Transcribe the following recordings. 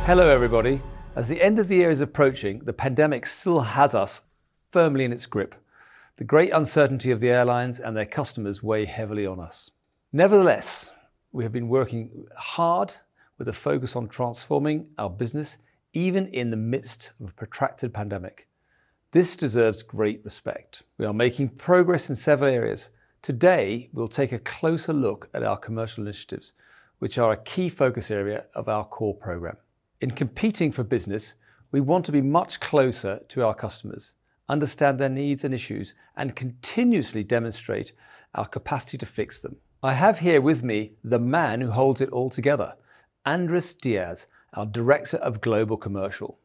Hello everybody. As the end of the year is approaching, the pandemic still has us firmly in its grip. The great uncertainty of the airlines and their customers weigh heavily on us. Nevertheless, we have been working hard with a focus on transforming our business, even in the midst of a protracted pandemic. This deserves great respect. We are making progress in several areas. Today, we'll take a closer look at our commercial initiatives, which are a key focus area of our core program. In competing for business, we want to be much closer to our customers, understand their needs and issues, and continuously demonstrate our capacity to fix them. I have here with me the man who holds it all together, Andres Diez, our Director of Global Commercial.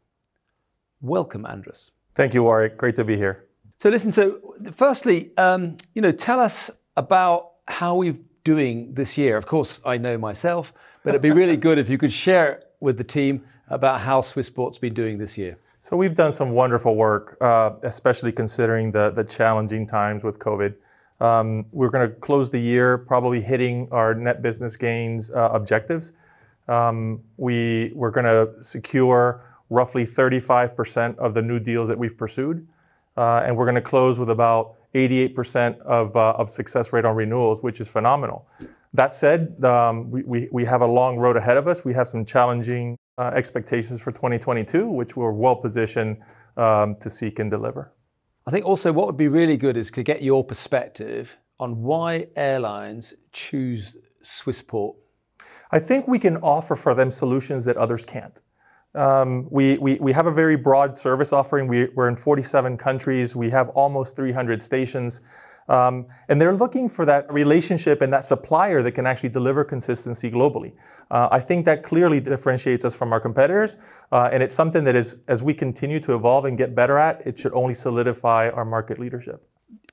Welcome, Andres. Thank you, Warwick. Great to be here. So firstly, tell us about how we're doing this year. Of course, I know myself, but it'd be really good if you could share with the team about how Swissport's been doing this year. So we've done some wonderful work, especially considering the challenging times with COVID. We're going to close the year probably hitting our net business gains objectives. We're going to secure roughly 35% of the new deals that we've pursued. And we're going to close with about 88% of success rate on renewals, which is phenomenal. That said, we have a long road ahead of us. We have some challenging expectations for 2022, which we're well positioned to seek and deliver. I think also what would be really good is to get your perspective on why airlines choose Swissport. I think we can offer for them solutions that others can't. We have a very broad service offering. We're in 47 countries. We have almost 300 stations. And they're looking for that relationship and that supplier that can actually deliver consistency globally. I think that clearly differentiates us from our competitors. And it's something that is, as we continue to evolve and get better at, it should only solidify our market leadership.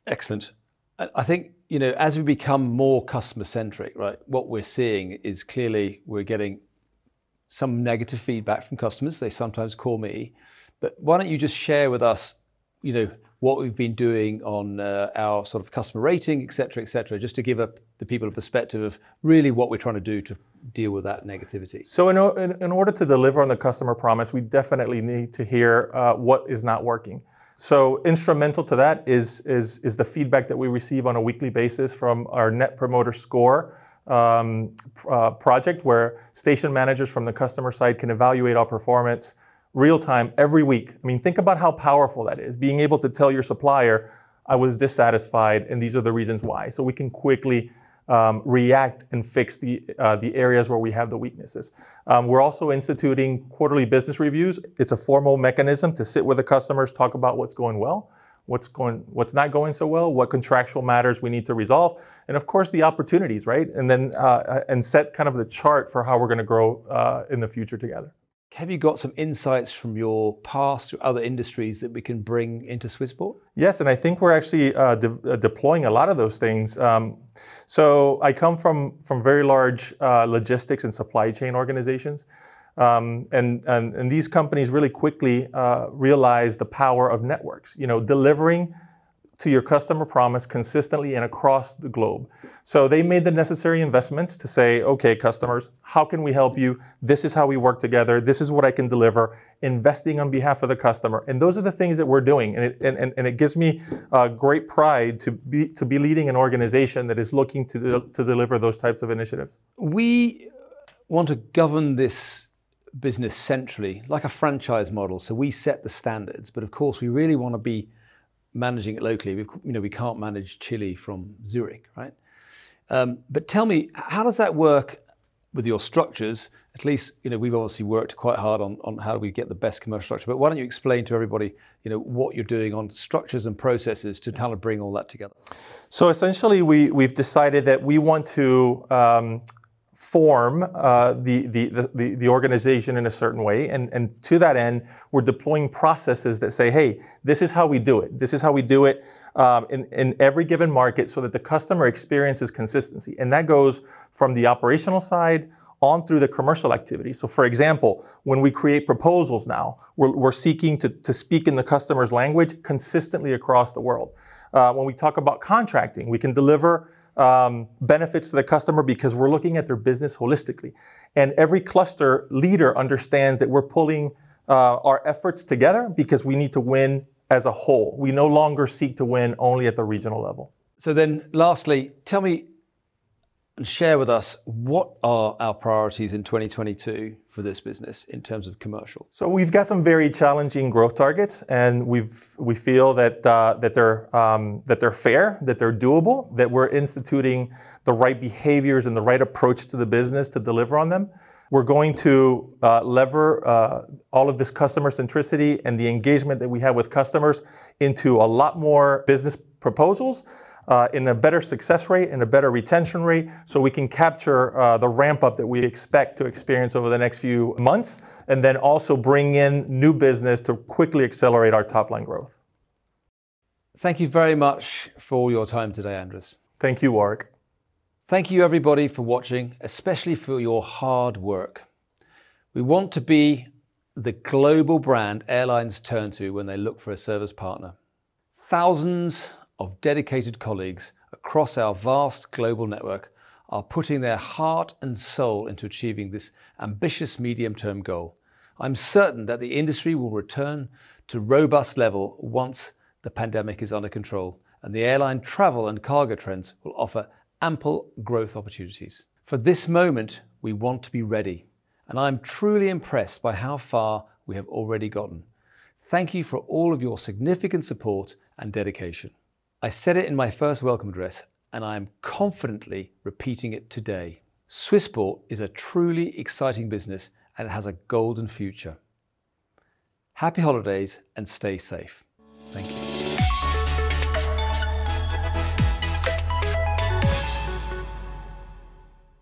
Excellent. I think, as we become more customer-centric, right, what we're seeing is clearly we're getting some negative feedback from customers. They sometimes call me. But why don't you just share with us, what we've been doing on our sort of customer rating, et cetera, just to give the people a perspective of really what we're trying to do to deal with that negativity. So in order to deliver on the customer promise, we definitely need to hear what is not working. So instrumental to that is the feedback that we receive on a weekly basis from our Net Promoter Score project, where station managers from the customer side can evaluate our performance real time every week. I mean, think about how powerful that is, being able to tell your supplier, I was dissatisfied and these are the reasons why. So we can quickly react and fix the areas where we have the weaknesses. We're also instituting quarterly business reviews. It's a formal mechanism to sit with the customers, talk about what's going well, what's not going so well, what contractual matters we need to resolve, and of course the opportunities, right? And then and set kind of the chart for how we're going to grow in the future together. Have you got some insights from your past or other industries that we can bring into Swissport? Yes, and I think we're actually deploying a lot of those things. So I come from very large logistics and supply chain organizations. And these companies really quickly realize the power of networks, delivering to your customer promise consistently and across the globe. So they made the necessary investments to say, okay, customers, how can we help you? This is how we work together. This is what I can deliver, investing on behalf of the customer. And those are the things that we're doing. And it gives me great pride to be leading an organization that is looking to deliver those types of initiatives. We want to govern this business centrally, like a franchise model. So we set the standards, but of course we really want to be managing it locally. We can't manage Chile from Zurich, right? But tell me, how does that work with your structures? At least, we've obviously worked quite hard on how do we get the best commercial structure. But why don't you explain to everybody, what you're doing on structures and processes to kind of bring all that together? So essentially, we've decided that we want to form the organization in a certain way. And to that end, we're deploying processes that say, hey, this is how we do it. This is how we do it in every given market so that the customer experiences consistency. And that goes from the operational side on through the commercial activity. So for example, when we create proposals now, we're seeking to speak in the customer's language consistently across the world. When we talk about contracting, we can deliver benefits to the customer because we're looking at their business holistically. And every cluster leader understands that we're pulling our efforts together because we need to win as a whole. We no longer seek to win only at the regional level. So then lastly, tell me and share with us what are our priorities in 2022 for this business in terms of commercial? So we've got some very challenging growth targets, and we feel that they're fair, that they're doable, that we're instituting the right behaviors and the right approach to the business to deliver on them. We're going to lever all of this customer centricity and the engagement that we have with customers into a lot more business proposals, in a better success rate and a better retention rate, so we can capture the ramp up that we expect to experience over the next few months, and then also bring in new business to quickly accelerate our top line growth. Thank you very much for your time today, Andres. Thank you, Warwick. Thank you everybody for watching, especially for your hard work. We want to be the global brand airlines turn to when they look for a service partner. Thousands of dedicated colleagues across our vast global network are putting their heart and soul into achieving this ambitious medium-term goal. I'm certain that the industry will return to robust level once the pandemic is under control, and the airline travel and cargo trends will offer ample growth opportunities. For this moment, we want to be ready, and I'm truly impressed by how far we have already gotten. Thank you for all of your significant support and dedication. I said it in my first welcome address, and I am confidently repeating it today. Swissport is a truly exciting business and it has a golden future. Happy holidays and stay safe. Thank you.